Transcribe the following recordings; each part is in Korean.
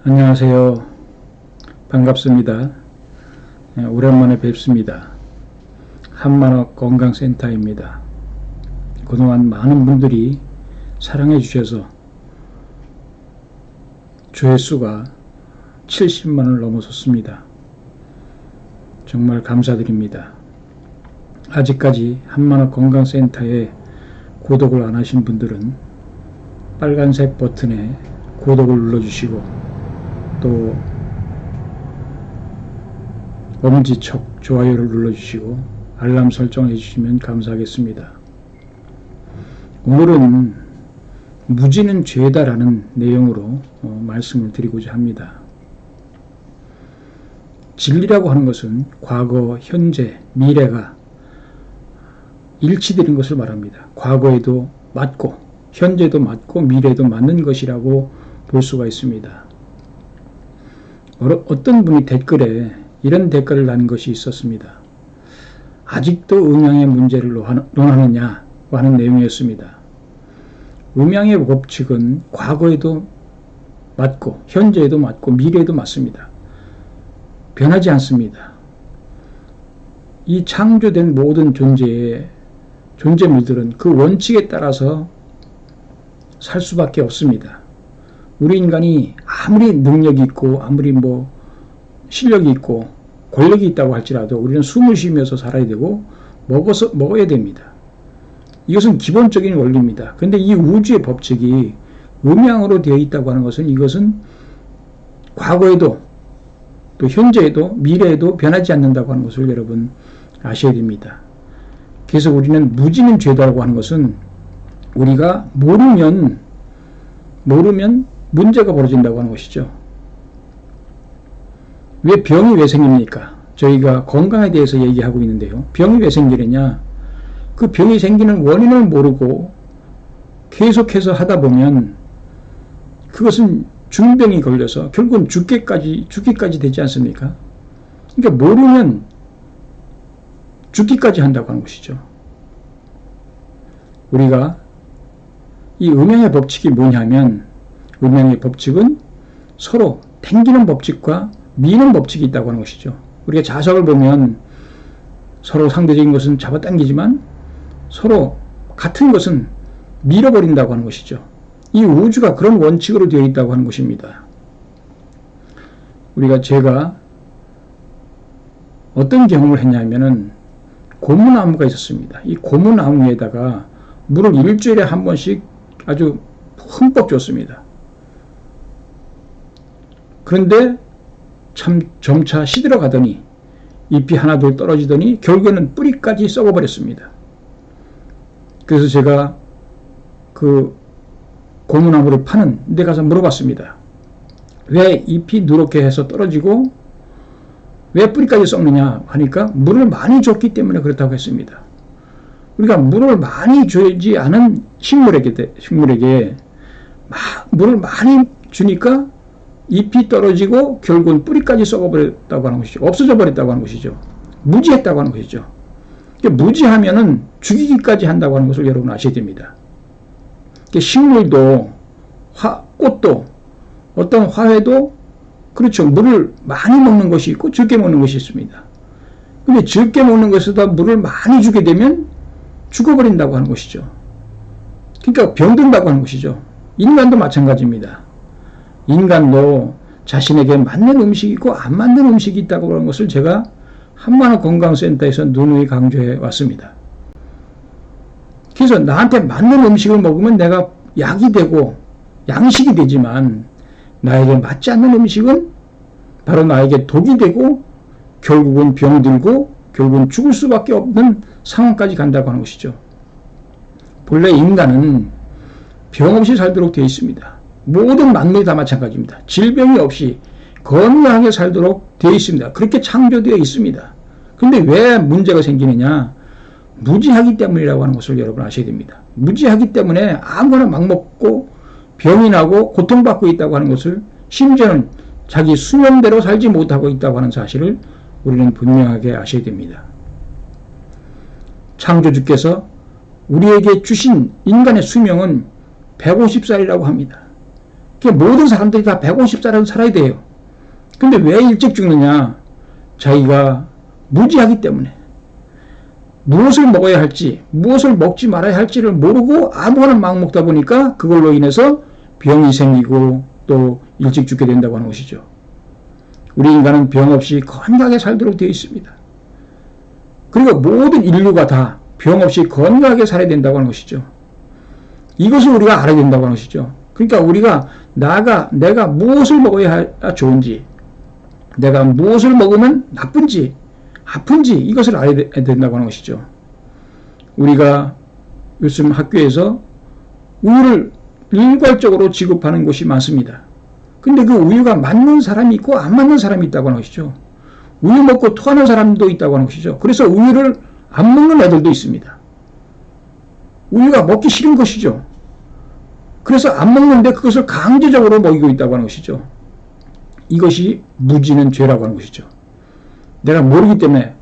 안녕하세요. 반갑습니다. 오랜만에 뵙습니다. 한만옥 건강센터입니다. 그동안 많은 분들이 사랑해 주셔서 조회수가 70만을 넘어섰습니다. 정말 감사드립니다. 아직까지 한만옥 건강센터에 구독을 안 하신 분들은 빨간색 버튼에 구독을 눌러주시고 또 엄지척 좋아요를 눌러주시고 알람 설정해 주시면 감사하겠습니다. 오늘은 무지는 죄다라는 내용으로 말씀을 드리고자 합니다. 진리라고 하는 것은 과거, 현재, 미래가 일치되는 것을 말합니다. 과거에도 맞고 현재도 맞고 미래도 맞는 것이라고 볼 수가 있습니다. 어떤 분이 댓글에 이런 댓글을 난 것이 있었습니다. 아직도 음양의 문제를 논하느냐고 하는 내용이었습니다. 음양의 법칙은 과거에도 맞고 현재에도 맞고 미래에도 맞습니다. 변하지 않습니다. 이 창조된 모든 존재물들은 그 원칙에 따라서 살 수밖에 없습니다. 우리 인간이 아무리 능력이 있고 아무리 실력이 있고 권력이 있다고 할지라도 우리는 숨을 쉬면서 살아야 되고 먹어야 됩니다. 이것은 기본적인 원리입니다. 그런데 이 우주의 법칙이 음양으로 되어 있다고 하는 것은 이것은 과거에도 또 현재에도 미래에도 변하지 않는다고 하는 것을 여러분 아셔야 됩니다. 그래서 우리는 무지는 죄다라고 하는 것은 우리가 모르면 문제가 벌어진다고 하는 것이죠. 병이 왜 생깁니까? 저희가 건강에 대해서 얘기하고 있는데요. 병이 왜 생기느냐? 그 병이 생기는 원인을 모르고 계속해서 하다 보면 그것은 중병이 걸려서 결국은 죽기까지 되지 않습니까? 그러니까 모르면 죽기까지 한다고 하는 것이죠. 우리가 이 음양의 법칙이 뭐냐면 음양의 법칙은 서로 당기는 법칙과 미는 법칙이 있다고 하는 것이죠. 우리가 자석을 보면 서로 상대적인 것은 잡아당기지만 서로 같은 것은 밀어버린다고 하는 것이죠. 이 우주가 그런 원칙으로 되어 있다고 하는 것입니다. 제가 어떤 경험을 했냐면은 고무나무가 있었습니다. 이 고무나무에다가 물을 일주일에 한 번씩 아주 흠뻑 줬습니다. 그런데 참 점차 시들어 가더니 잎이 하나둘 떨어지더니 결국에는 뿌리까지 썩어버렸습니다. 그래서 제가 그 고무나무를 파는 데 가서 물어봤습니다. 왜 잎이 누렇게 해서 떨어지고 왜 뿌리까지 썩느냐 하니까 물을 많이 줬기 때문에 그렇다고 했습니다. 우리가 물을 많이 주지 않은 식물에게 물을 많이 주니까 잎이 떨어지고 결국은 뿌리까지 썩어버렸다고 하는 것이죠. 없어져 버렸다고 하는 것이죠. 무지했다고 하는 것이죠. 무지하면은 죽이기까지 한다고 하는 것을 여러분 아셔야 됩니다. 식물도 꽃도 어떤 화훼도 그렇죠. 물을 많이 먹는 것이 있고 적게 먹는 것이 있습니다. 근데 적게 먹는 것보다 물을 많이 주게 되면 죽어버린다고 하는 것이죠. 그러니까 병든다고 하는 것이죠. 인간도 마찬가지입니다. 인간도 자신에게 맞는 음식이 있고 안 맞는 음식이 있다고 하는 것을 제가 한만옥 건강센터에서 누누이 강조해 왔습니다. 그래서 나한테 맞는 음식을 먹으면 내가 약이 되고 양식이 되지만 나에게 맞지 않는 음식은 바로 나에게 독이 되고 결국은 병들고 결국은 죽을 수밖에 없는 상황까지 간다고 하는 것이죠. 본래 인간은 병 없이 살도록 되어 있습니다. 모든 만물이 다 마찬가지입니다. 질병이 없이 건강하게 살도록 되어 있습니다. 그렇게 창조되어 있습니다. 그런데 왜 문제가 생기느냐? 무지하기 때문이라고 하는 것을 여러분 아셔야 됩니다. 무지하기 때문에 아무거나 막 먹고 병이 나고 고통받고 있다고 하는 것을 심지어는 자기 수명대로 살지 못하고 있다고 하는 사실을 우리는 분명하게 아셔야 됩니다. 창조주께서 우리에게 주신 인간의 수명은 150살이라고 합니다. 모든 사람들이 다 150살은 살아야 돼요. 근데 왜 일찍 죽느냐? 자기가 무지하기 때문에. 무엇을 먹어야 할지, 무엇을 먹지 말아야 할지를 모르고 아무거나 막 먹다 보니까 그걸로 인해서 병이 생기고 또 일찍 죽게 된다고 하는 것이죠. 우리 인간은 병 없이 건강하게 살도록 되어 있습니다. 그리고 모든 인류가 다 병 없이 건강하게 살아야 된다고 하는 것이죠. 이것을 우리가 알아야 된다고 하는 것이죠. 그러니까 우리가 내가 무엇을 먹어야 좋은지, 내가 무엇을 먹으면 나쁜지, 아픈지 이것을 알아야 된다고 하는 것이죠. 우리가 요즘 학교에서 우유를 일괄적으로 지급하는 곳이 많습니다. 근데 그 우유가 맞는 사람이 있고 안 맞는 사람이 있다고 하는 것이죠. 우유 먹고 토하는 사람도 있다고 하는 것이죠. 그래서 우유를 안 먹는 애들도 있습니다. 우유가 먹기 싫은 것이죠. 그래서 안 먹는데 그것을 강제적으로 먹이고 있다고 하는 것이죠. 이것이 무지는 죄라고 하는 것이죠. 내가 모르기 때문에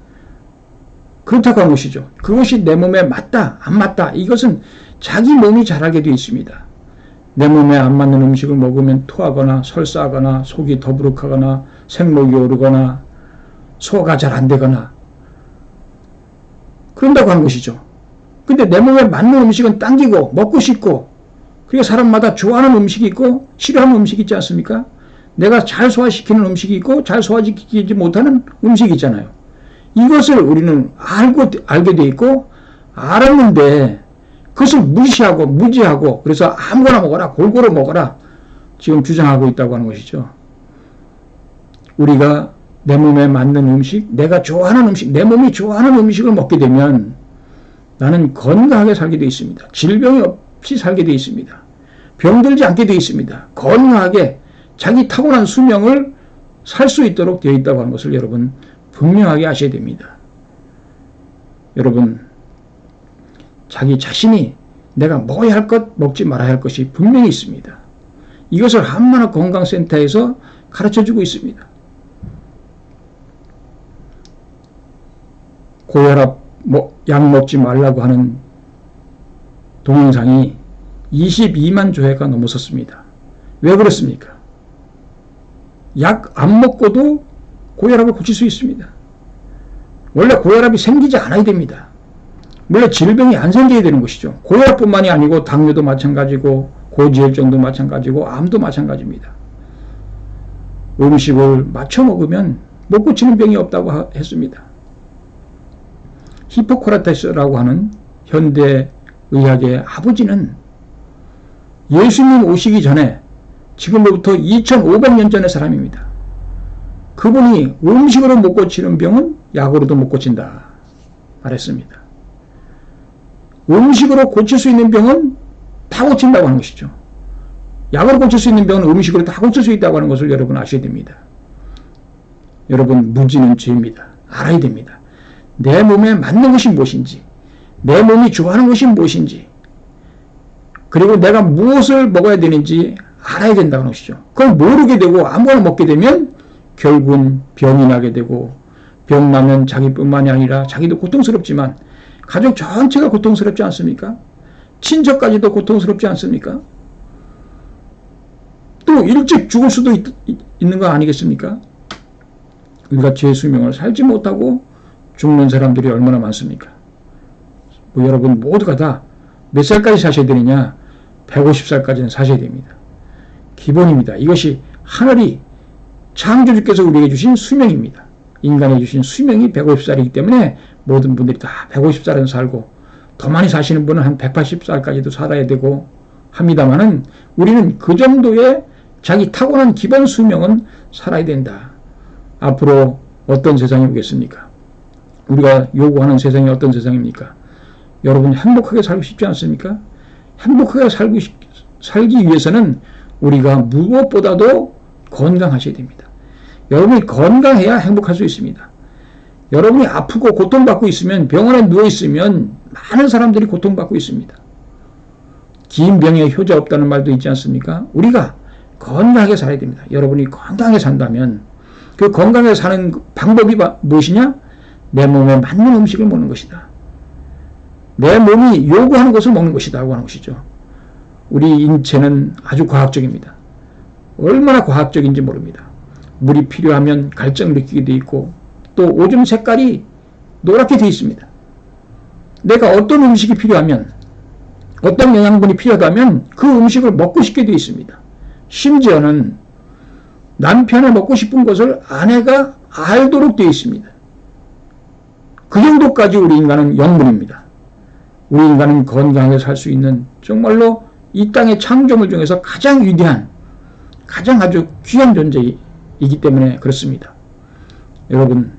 그렇다고 하는 것이죠. 그것이 내 몸에 맞다, 안 맞다. 이것은 자기 몸이 잘 알게 되어 있습니다. 내 몸에 안 맞는 음식을 먹으면 토하거나 설사하거나 속이 더부룩하거나 생목이 오르거나 소화가 잘 안 되거나 그런다고 하는 것이죠. 근데 내 몸에 맞는 음식은 당기고 먹고 싶고, 그리고 사람마다 좋아하는 음식이 있고 싫어하는 음식이 있지 않습니까? 내가 잘 소화시키는 음식이 있고 잘 소화시키지 못하는 음식이 있잖아요. 이것을 우리는 알게 돼 있고 알았는데 그것을 무시하고 무지하고 그래서 아무거나 먹어라, 골고루 먹어라 지금 주장하고 있다고 하는 것이죠. 우리가 내 몸에 맞는 음식, 내가 좋아하는 음식, 내 몸이 좋아하는 음식을 먹게 되면 나는 건강하게 살게 되어 있습니다. 질병이 없이 살게 되어 있습니다. 병들지 않게 되어 있습니다. 건강하게 자기 타고난 수명을 살 수 있도록 되어 있다고 하는 것을 여러분 분명하게 아셔야 됩니다. 여러분, 자기 자신이 내가 먹어야 할 것, 먹지 말아야 할 것이 분명히 있습니다. 이것을 한만화 건강센터에서 가르쳐주고 있습니다. 고혈압 약 먹지 말라고 하는 동영상이 22만 조회가 넘어섰습니다. 왜 그렇습니까? 약 안 먹고도 고혈압을 고칠 수 있습니다. 원래 고혈압이 생기지 않아야 됩니다. 원래 질병이 안 생겨야 되는 것이죠. 고혈압뿐만이 아니고 당뇨도 마찬가지고 고지혈증도 마찬가지고 암도 마찬가지입니다. 음식을 맞춰 먹으면 못 고치는 병이 없다고 했습니다. 히포크라테스라고 하는 현대 의학의 아버지는 예수님 오시기 전에 지금부터 2500년 전의 사람입니다. 그분이 음식으로 못 고치는 병은 약으로도 못 고친다 말했습니다. 음식으로 고칠 수 있는 병은 다 고친다고 하는 것이죠. 약으로 고칠 수 있는 병은 음식으로 다 고칠 수 있다고 하는 것을 여러분 아셔야 됩니다. 여러분, 무지는 죄입니다. 알아야 됩니다. 내 몸에 맞는 것이 무엇인지, 내 몸이 좋아하는 것이 무엇인지, 그리고 내가 무엇을 먹어야 되는지 알아야 된다는 것이죠. 그걸 모르게 되고 아무거나 먹게 되면 결국은 병이 나게 되고, 병 나면 자기뿐만이 아니라 자기도 고통스럽지만 가족 전체가 고통스럽지 않습니까? 친척까지도 고통스럽지 않습니까? 또 일찍 죽을 수도 있는 거 아니겠습니까? 우리가 제 수명을 살지 못하고 죽는 사람들이 얼마나 많습니까? 여러분 모두가 다 몇 살까지 사셔야 되느냐? 150살까지는 사셔야 됩니다. 기본입니다. 이것이 하늘이 창조주께서 우리에게 주신 수명입니다. 인간에 주신 수명이 150살이기 때문에 모든 분들이 다 150살은 살고, 더 많이 사시는 분은 한 180살까지도 살아야 되고 합니다만은 우리는 그 정도의 자기 타고난 기본 수명은 살아야 된다. 앞으로 어떤 세상이 오겠습니까? 우리가 요구하는 세상이 어떤 세상입니까? 여러분 행복하게 살고 싶지 않습니까? 행복하게 살기 위해서는 우리가 무엇보다도 건강하셔야 됩니다. 여러분이 건강해야 행복할 수 있습니다. 여러분이 아프고 고통받고 있으면, 병원에 누워있으면 많은 사람들이 고통받고 있습니다. 긴 병에 효자 없다는 말도 있지 않습니까? 우리가 건강하게 살아야 됩니다. 여러분이 건강하게 산다면 그 건강하게 사는 방법이 무엇이냐? 내 몸에 맞는 음식을 먹는 것이다. 내 몸이 요구하는 것을 먹는 것이다 하고 하는 것이죠. 우리 인체는 아주 과학적입니다. 얼마나 과학적인지 모릅니다. 물이 필요하면 갈증을 느끼게 돼 있고 또 오줌 색깔이 노랗게 돼 있습니다. 내가 어떤 음식이 필요하면 어떤 영양분이 필요하다면 그 음식을 먹고 싶게 돼 있습니다. 심지어는 남편의 먹고 싶은 것을 아내가 알도록 되어 있습니다. 그 정도까지 우리 인간은 영물입니다. 우리 인간은 건강하게 살 수 있는 정말로 이 땅의 창조물 중에서 가장 위대한, 가장 아주 귀한 존재이기 때문에 그렇습니다. 여러분,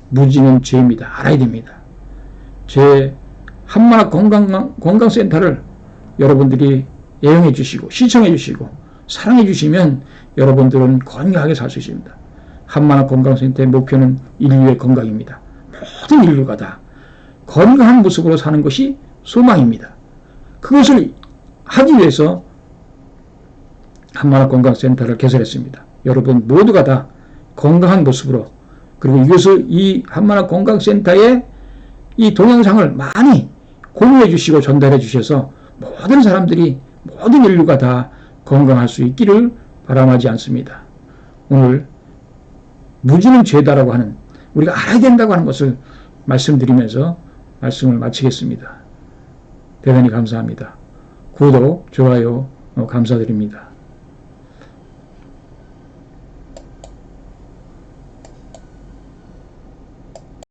무지는 죄입니다. 알아야 됩니다. 제 한마나 건강센터를 여러분들이 애용해 주시고 시청해 주시고 사랑해 주시면 여러분들은 건강하게 살 수 있습니다. 한마나 건강센터의 목표는 인류의 건강입니다. 모든 인류가 다 건강한 모습으로 사는 것이 소망입니다. 그것을 하기 위해서 한마나 건강센터를 개설했습니다. 여러분 모두가 다 건강한 모습으로, 그리고 이것을 이 한마나 건강센터의 이 동영상을 많이 공유해 주시고 전달해 주셔서 모든 사람들이, 모든 인류가 다 건강할 수 있기를 바람하지 않습니다. 오늘 무지는 죄다라고 하는, 우리가 알아야 된다고 하는 것을 말씀드리면서 말씀을 마치겠습니다. 대단히 감사합니다. 구독, 좋아요 감사드립니다.